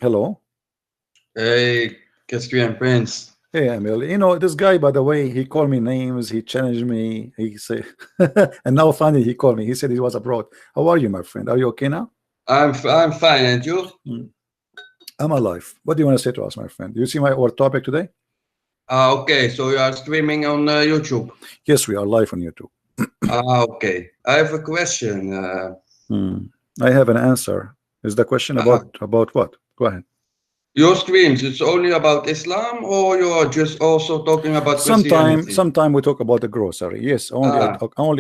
Hello. Hey, Christian Prince. Hey, Emil. You know, this guy, by the way, he called me names. He challenged me. He said, and now finally he called me. He said he was abroad. How are you, my friend? Are you okay now? I'm fine, and you? Mm. I'm alive. What do you want to say to us, my friend? Do you see our topic today? Okay, so you are streaming on YouTube. Yes, we are live on YouTube. Okay. I have a question. I have an answer. Is the question about what? Go ahead. Your streams, it's only about Islam, or you are just also talking about Christianity? Sometime we talk about the grocery. Yes, only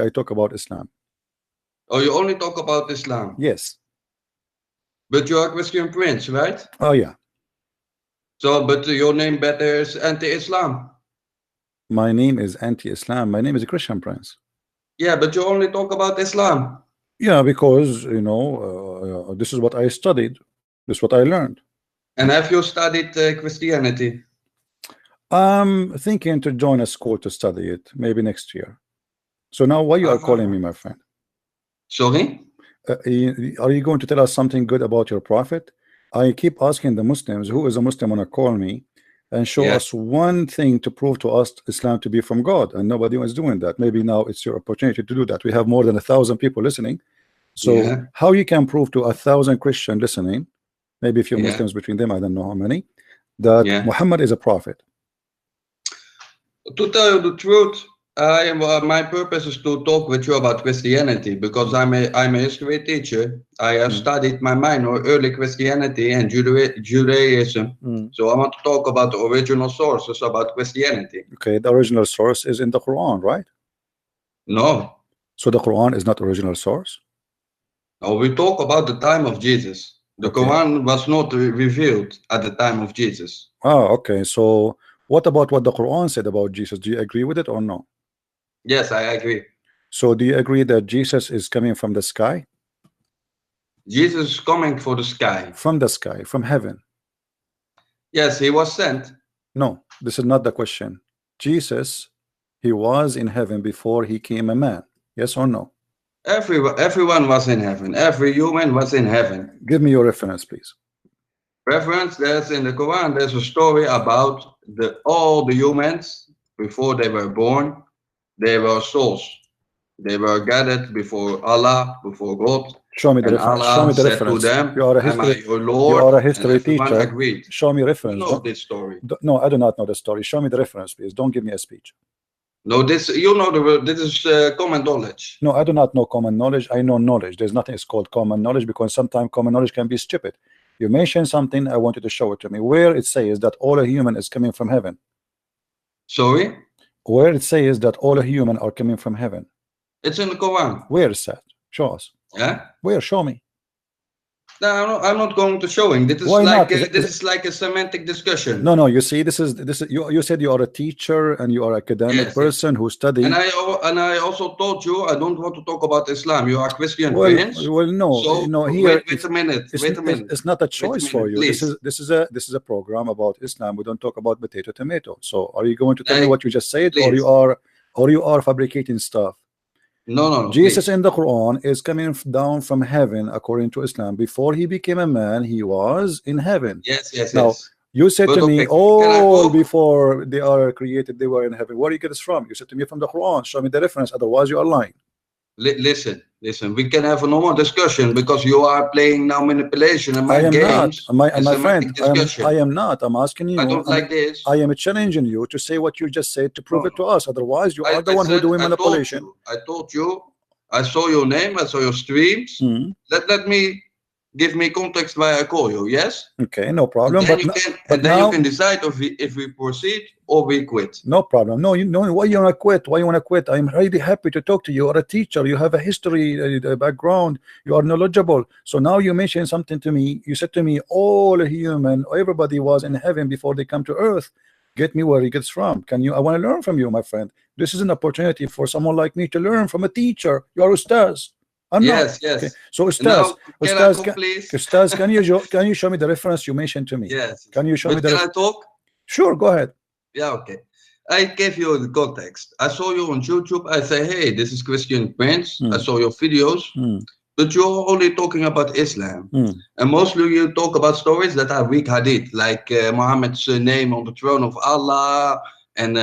I talk about Islam. Oh, you only talk about Islam? Yes. But you are Christian Prince, right? Oh yeah. So, but your name better is anti-Islam. My name is anti-Islam. My name is a Christian Prince. Yeah, but you only talk about Islam. Yeah, because you know, this is what I studied. This is what I learned. And have you studied Christianity? I'm thinking to join a school to study it, maybe next year. So now, why you are calling me, my friend? Sorry? Are you going to tell us something good about your prophet? I keep asking the Muslims, who is a Muslim, want to call me and show us one thing to prove to us Islam to be from God, and nobody was doing that. Maybe now it's your opportunity to do that. We have more than 1,000 people listening. So how you can prove to 1,000 Christians listening, maybe a few Muslims between them, I don't know how many, that Muhammad is a prophet? To tell you the truth, my purpose is to talk with you about Christianity, because I'm a history teacher. I have studied my minor early Christianity and Judaism. So I want to talk about the original sources about Christianity. Okay, the original source is in the Quran, right? No. So the Quran is not original source? No, we talk about the time of Jesus. The Quran was not revealed at the time of Jesus. Oh, okay. So what about what the Quran said about Jesus? Do you agree with it or no? Yes, I agree. So do you agree that Jesus is coming from the sky? Jesus is coming for the sky. From the sky, from heaven. Yes, he was sent. No, this is not the question. Jesus, he was in heaven before he came a man. Yes or no? Everyone was in heaven. Every human was in heaven. Give me your reference, please. Reference, there's in the Quran, there's a story about all the humans before they were born. They were souls. They were gathered before Allah, before God. Show me the reference. Allah Show me the said reference. To them, You are a history, your Lord, you are a history teacher. Agreed. Show me reference. You know this story. No, I do not know the story. Show me the reference, please. Don't give me a speech. No, this you know this is common knowledge. No, I do not know common knowledge. I know knowledge. There's nothing is called common knowledge, because sometimes common knowledge can be stupid. You mention something, I want you to show it to me. Where it says that all a human is coming from heaven. Sorry? Where it says that all a human are coming from heaven. It's in the Quran. Where is that? Show us. Yeah? Where? Show me. No, I'm not going to showing. This is Why like not? This is like a semantic discussion. No. You see, this is you said you are a teacher and you are an academic person who studies. And I also told you I don't want to talk about Islam. You are Christian Prince. Well, no. So no. Here, wait a minute. It's not a choice for you. Please. This is a program about Islam. We don't talk about potato tomato. So are you going to tell me what you just said, please. or you are fabricating stuff? No. Jesus in the Quran is coming down from heaven according to Islam. Before he became a man, he was in heaven. Yes. Now you said to me, before they are created, they were in heaven. Where do you get this from? You said to me from the Quran. Show me the reference. Otherwise, you are lying. Listen. We can have a normal discussion, because you are playing now manipulation and my games. My friend, I am not. I'm asking you. I don't like this. I am challenging you to say what you just said to prove it to us. Otherwise, you are the one who doing manipulation. I told you. I saw your name. I saw your streams. Let me give me context why I call you. Yes. Okay, no problem. But then you can decide if we proceed or we quit. No problem. No, why you wanna quit? Why you wanna quit? I'm really happy to talk to you. You are a teacher. You have a history background. You are knowledgeable. So now you mentioned something to me. You said to me, all human, everybody was in heaven before they come to earth. Get me where he gets from. Can you? I want to learn from you, my friend. This is an opportunity for someone like me to learn from a teacher. You are Ustaz. I'm not. Yes. Okay. So Ustaz, can you show me the reference you mentioned to me? Yes. Can you show me the? Can I talk? Sure, go ahead. Yeah, okay. I gave you the context. I saw you on YouTube. I say, hey, this is Christian Prince. I saw your videos. But you're only talking about Islam. And mostly you talk about stories that are weak hadith, like Muhammad's name on the throne of Allah and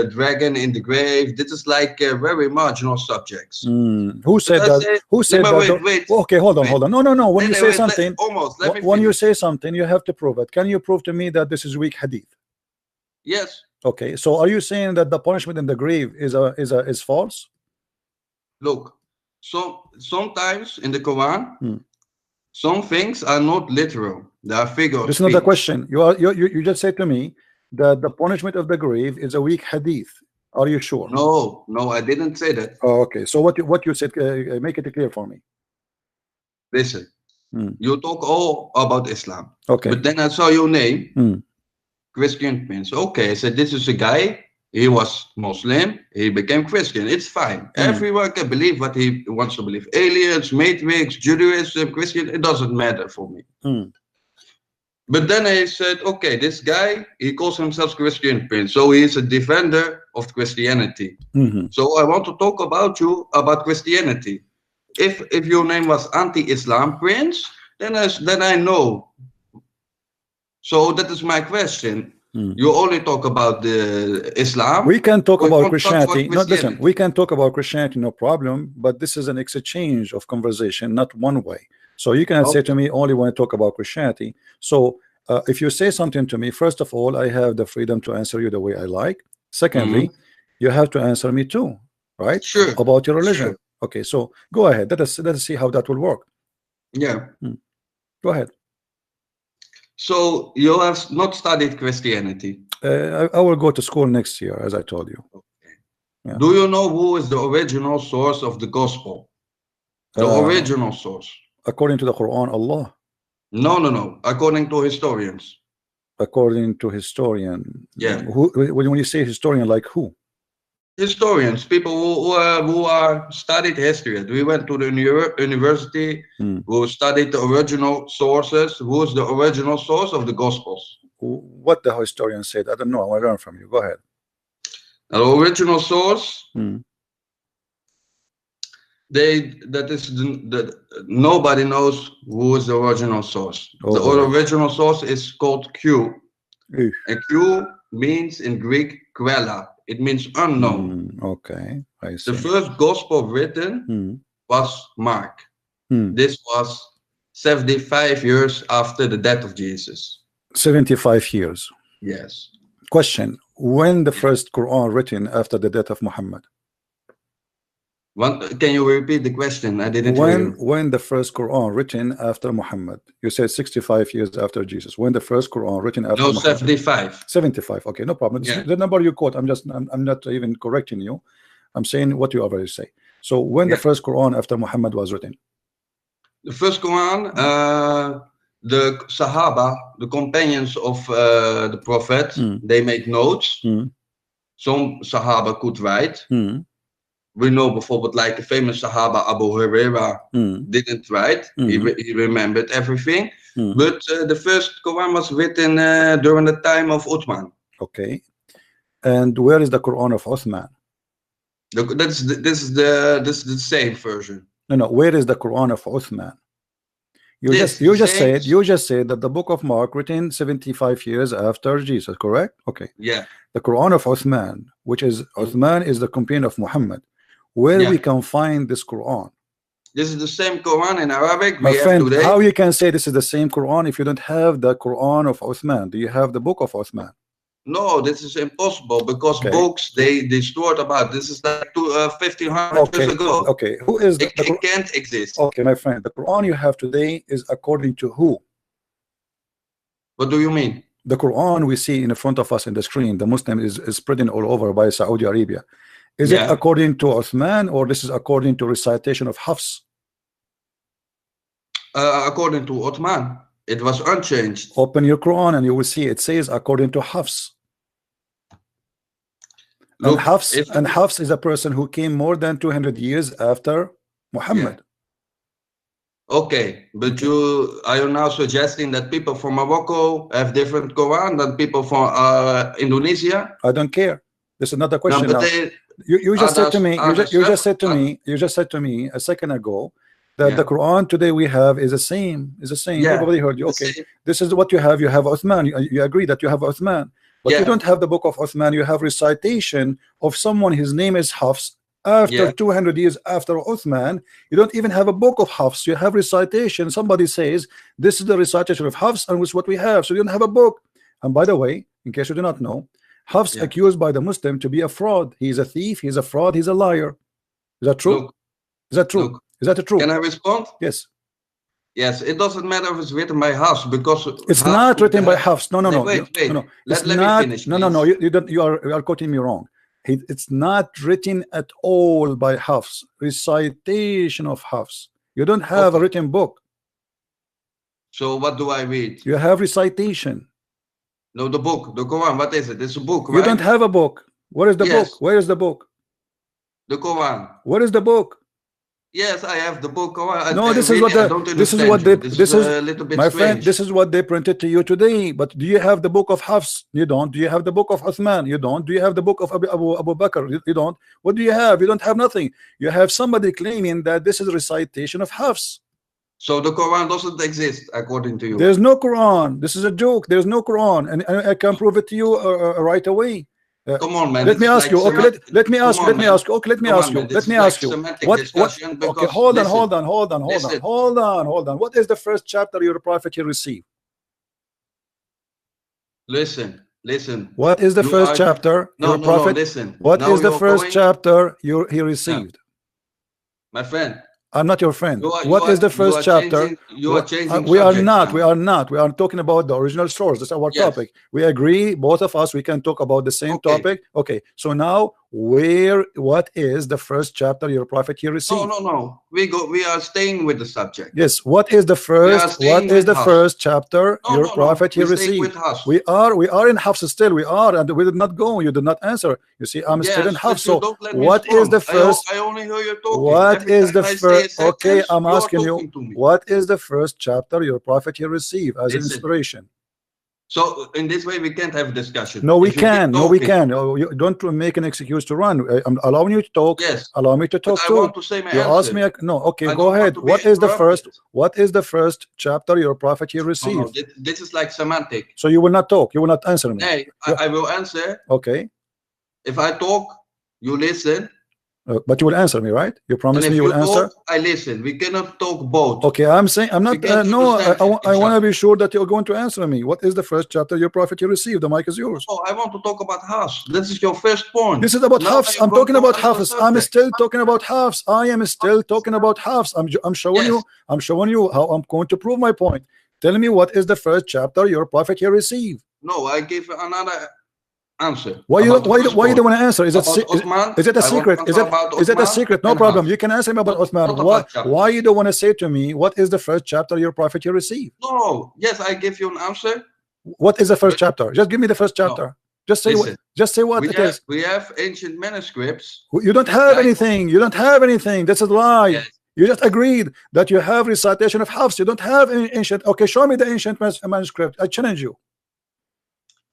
dragon in the grave. This is like very marginal subjects. Who said that? Say, who said that? Wait. Okay, hold on. No. When you say wait, something, when you say something, you have to prove it. Can you prove to me that this is weak hadith? Yes. Okay, so are you saying that the punishment in the grave is false? Look, sometimes in the Quran, some things are not literal. They are figures. This is not the question. You just said to me that the punishment of the grave is a weak hadith. Are you sure? No, I didn't say that. Oh, okay. So what you said, make it clear for me. Listen, you talk all about Islam. Okay. But then I saw your name, Christian Prince. Okay, I said this is a guy. He was Muslim. He became Christian. It's fine. Everyone can believe what he wants to believe. Aliens, Matrix, Judaism, Christian. It doesn't matter for me. But then I said, okay, this guy, he calls himself Christian Prince. So he is a defender of Christianity. So I want to talk about about Christianity. If your name was anti-Islam Prince, then I know. So that is my question. You only talk about the Islam. We can talk about Christianity. No, listen, we can talk about Christianity, no problem. But this is an exchange of conversation, not one way. So you cannot say to me only when I talk about Christianity. So if you say something to me, first of all, I have the freedom to answer you the way I like. Secondly, you have to answer me too, right? Sure. About your religion. Sure. Okay, so go ahead. Let us see how that will work. Yeah. Go ahead. So you have not studied Christianity. I will go to school next year, as I told you. Okay. Yeah. Do you know who is the original source of the gospel? The original source. According to the Quran, Allah. No. According to historians. According to historian. Yeah. When you say historian, like who? Historians, people who are studied history. We went to the university, who studied the original sources. Who is the original source of the Gospels? What the historian said, I don't know. I want to learn from you. Go ahead. The original source. Nobody knows who is the original source. The original source is called Q, and Q means in Greek Quella. It means unknown. Okay, I see. The first gospel written was Mark. This was 75 years after the death of Jesus. 75 years. Yes. Question: when the first Quran written after the death of Muhammad? Can you repeat the question? I didn't hear you. When the first Quran written after Muhammad? You said 65 years after Jesus. When the first Quran written after Muhammad? 75. 75. Okay, no problem. Yeah. The number you quote, I'm not even correcting you. I'm saying what you already say. So when the first Quran after Muhammad was written? The first Quran, the Sahaba, the companions of the Prophet, they made notes. Some Sahaba could write. We know bijvoorbeeld like the famous Sahaba Abu Huraira didn't write. He remembered everything. But the first Quran was written during the time of Uthman. Okay. And where is the Quran of Uthman? This is the same version. No. Where is the Quran of Uthman? You just said that the book of Mark written 75 years after Jesus, correct? Okay. Yeah. The Quran of Uthman, which is Uthman is the companion of Muhammad. Where we can find this Quran? This is the same Quran in Arabic. My friend, how you can say this is the same Quran if you don't have the Quran of Uthman? Do you have the book of Uthman? No, this is impossible because books they stored about this is like 1500 years ago. Okay, who is it can't exist. Okay, my friend, the Quran you have today is according to who? What do you mean? The Quran we see in front of us in the screen, the Muslim is spreading all over by Saudi Arabia. Is it according to Uthman or this is according to recitation of Hafs? According to Uthman. It was unchanged. Open your Quran and you will see it says according to Hafs. Look, and Hafs is a person who came more than 200 years after Muhammad. Okay, but are you now suggesting that people from Morocco have different Quran than people from Indonesia? I don't care. This is not the question. No, you just said to me. You just said to me a second ago that the Quran today we have is the same. Everybody heard you. Okay, this is what you have. You have Uthman. You agree that you have Uthman, but you don't have the book of Uthman. You have recitation of someone. His name is Hafs. After 200 years after Uthman, you don't even have a book of Hafs. You have recitation. Somebody says this is the recitation of Hafs, and it's what we have. So you don't have a book. And by the way, in case you do not know, Hafs accused by the Muslim to be a fraud. He is a thief. He's a fraud. He's a liar. Is that true? Look, is that true? Look, is that true? Can I respond? Yes. Yes, it doesn't matter if it's written by Hafs, because it's not written by Hafs. No. Wait. No. Let me finish. No. You are quoting me wrong. It's not written at all by Hafs. Recitation of Hafs. You don't have a written book. So what do I read? You have recitation. No, the book, the Quran. What is it? It's a book, right? You don't have a book. Where is the book? Where is the book? The Quran. Where is the book? This is my friend, this is what they printed to you today. But do you have the book of Hafs? You don't. Do you have the book of Uthman? You don't. Do you have the book of Abu Bakr? You don't. What do you have? You don't have nothing. You have somebody claiming that this is a recitation of Hafs. So the Quran doesn't exist according to you? There's no Quran. This is a joke. There's no Quran, and I can prove it to you right away. Come on, man. Let me ask you. Okay, let me ask you. What? Okay, hold on. What is the first chapter your prophet he received? Listen. What is the first chapter your prophet? Listen. What is the first chapter he received? My friend. I'm not your friend. What is the first chapter? We are not. We are talking about the original source. That's our topic. We agree, both of us. We can talk about the same topic. Okay. So now, what is the first chapter your prophet he received? No. We are staying with the subject. Yes. What is the first? What is the first chapter your prophet he received? We are in Hafs still. We are, and we did not go. You did not answer. You see, I'm still in Hafs. So what is the first? I only hear you talking. What is the first? Okay, I'm asking you. What is the first chapter your prophet he received as inspiration? So in this way we can't have a discussion. No, we can. No, we can. You don't make an excuse to run. I'm allowing you to talk. Yes. Allow me to talk too. I want to say my you ask me. No. Okay, go ahead. What is the first? What is the first chapter your prophet he received? No, this is like semantic. So you will not talk. You will not answer me. Hey, I will answer. Okay. If I talk, you listen. But you will answer me, right? You promise me you will answer. I listen. We cannot talk both. Okay, I'm saying I'm not. No, I want to be sure that you're going to answer me. What is the first chapter your prophet you received? The mic is yours. Oh, I want to talk about Hafs. This is your first point. This is about Hafs. I'm talking about Hafs. I'm still talking about Hafs. I am still talking about Hafs. I'm showing you. I'm showing you how I'm going to prove my point. Tell me what is the first chapter your prophet he received? No, I give another answer. Why you don't want to answer? Is it a secret? Is it a secret? No problem. You can answer me about Uthman. Why you don't want to say to me what is the first chapter your prophet you received? No. Yes, I give you an answer. What is the first chapter? Just give me the first chapter. No. Just say what it is. We have ancient manuscripts. You don't have anything. You don't have anything. That's a lie. Yes. You just agreed that you have recitation of Hafs. You don't have any ancient. Okay, show me the ancient manuscript. I challenge you.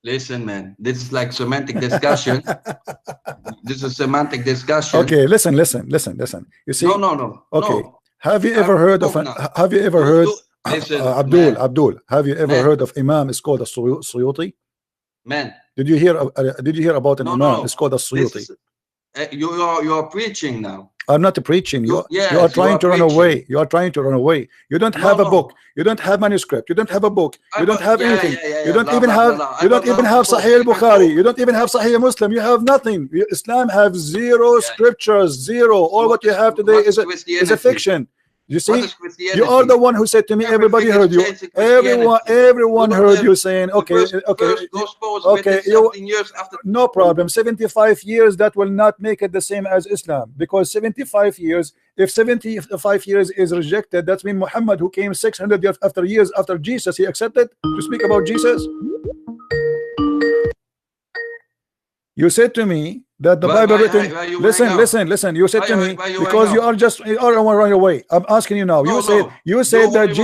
Listen, man, this is like semantic discussion. This is semantic discussion. Okay, listen. You see? No. Okay. Have you ever heard of Abdul? Have you ever heard of Imam? It's called a Suyuti. Man, did you hear about an Imam? It's called a Suyuti. You are preaching now. I'm not preaching. You are trying to run away. You are trying to run away. You don't have a book. You don't have manuscript. You don't have a book. You don't have anything. You don't even have Sahih al-Bukhari. You don't even have Sahih Muslim. You have nothing. Islam have zero scriptures. Zero. All what you have today is a fiction. You see, you are the one who said to me, everybody heard you. Everyone heard you saying, okay, no problem. 75 years, that will not make it the same as Islam, because 75 years, if 75 years is rejected, that means Muhammad, who came 600 years after Jesus, he accepted to speak about Jesus. You said to me that the Bible written. Listen. You said to me because you are just you are run away. I'm asking you now. You said that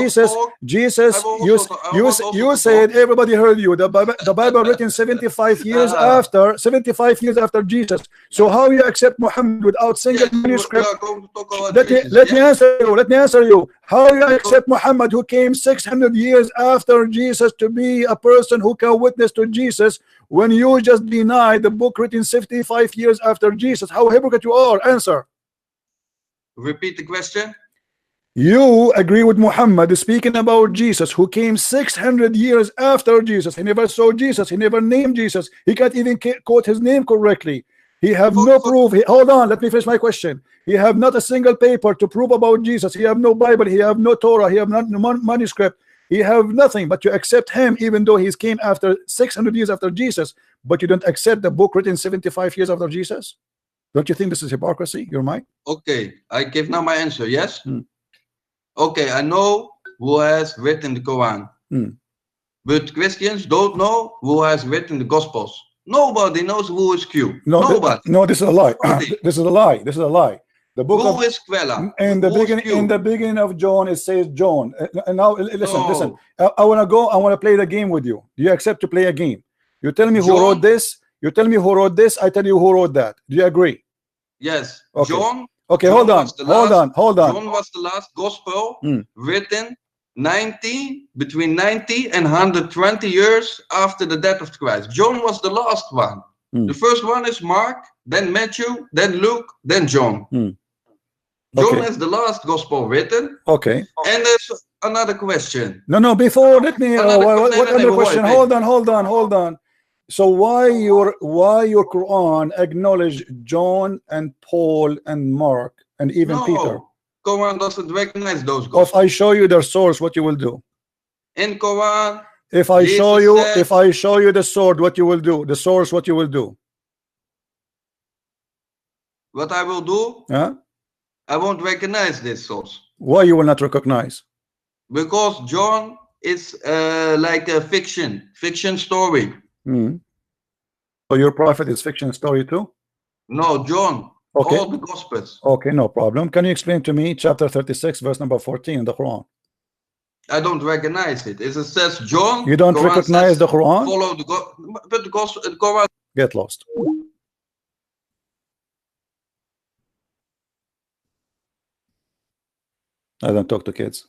you said everybody heard you. The Bible written 75 years after 75 years after Jesus. So how you accept Muhammad without single manuscript? Let me answer you. How you accept Muhammad who came 600 years after Jesus to be a person who can witness to Jesus when you just deny the book written 75 years after Jesus? How hypocrite you are. Answer. Repeat the question. You agree with Muhammad speaking about Jesus who came 600 years after Jesus. He never saw Jesus. He never named Jesus. He can't even quote his name correctly. He have no proof. Hold on, let me finish my question. He have not a single paper to prove about Jesus. He have no Bible. He have no Torah. He have not manuscript. He have nothing, but you accept him even though he came after 600 years after Jesus, but you don't accept the book written 75 years after Jesus? Don't you think this is hypocrisy? You're right? Okay, I give now my answer, yes? Okay, I know who has written the Quran. But Christians don't know who has written the Gospels. Nobody knows who is Q. Nobody. No, this is a lie. This is a lie. This is a lie. The book who is Quella? In the beginning of John, it says John. And now listen. I want to play the game with you. Do you accept to play a game? You tell me who wrote this. You tell me who wrote this. I tell you who wrote that. Do you agree? Yes. Okay. John. Okay, John hold on. John was the last gospel written between 90 and 120 years after the death of Christ. John was the last one. The first one is Mark, then Matthew, then Luke, then John. John is the last gospel written. Okay. And there's another question. No. Before, let me. What other question? Hold on. So why your Quran acknowledge John and Paul and Mark and even Peter? Quran doesn't recognize those gospels. If I show you their source, what you will do? In Quran, if I show you the sword, what you will do? The source, what you will do? What I will do? Huh? I won't recognize this source. Why you will not recognize? Because John is like a fiction story. So your prophet is fiction story too? No, John. Okay. All the Gospels. Okay, no problem. Can you explain to me chapter 36, verse number 14 in the Quran? I don't recognize it. It says John. You don't recognize the Quran? Follow the Quran. Get lost. I don't talk to kids.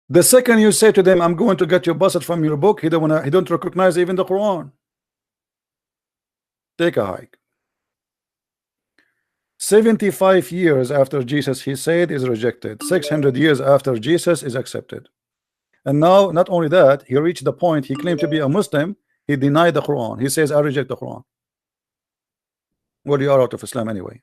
The second you say to them, I'm going to get you busted from your book, he don't recognize even the Quran. Take a hike. 75 years after Jesus, he said, is rejected. 600 years after Jesus is accepted. And now, not only that, he reached the point, he claimed to be a Muslim, he denied the Quran. He says, I reject the Quran. Well, you are out of Islam anyway.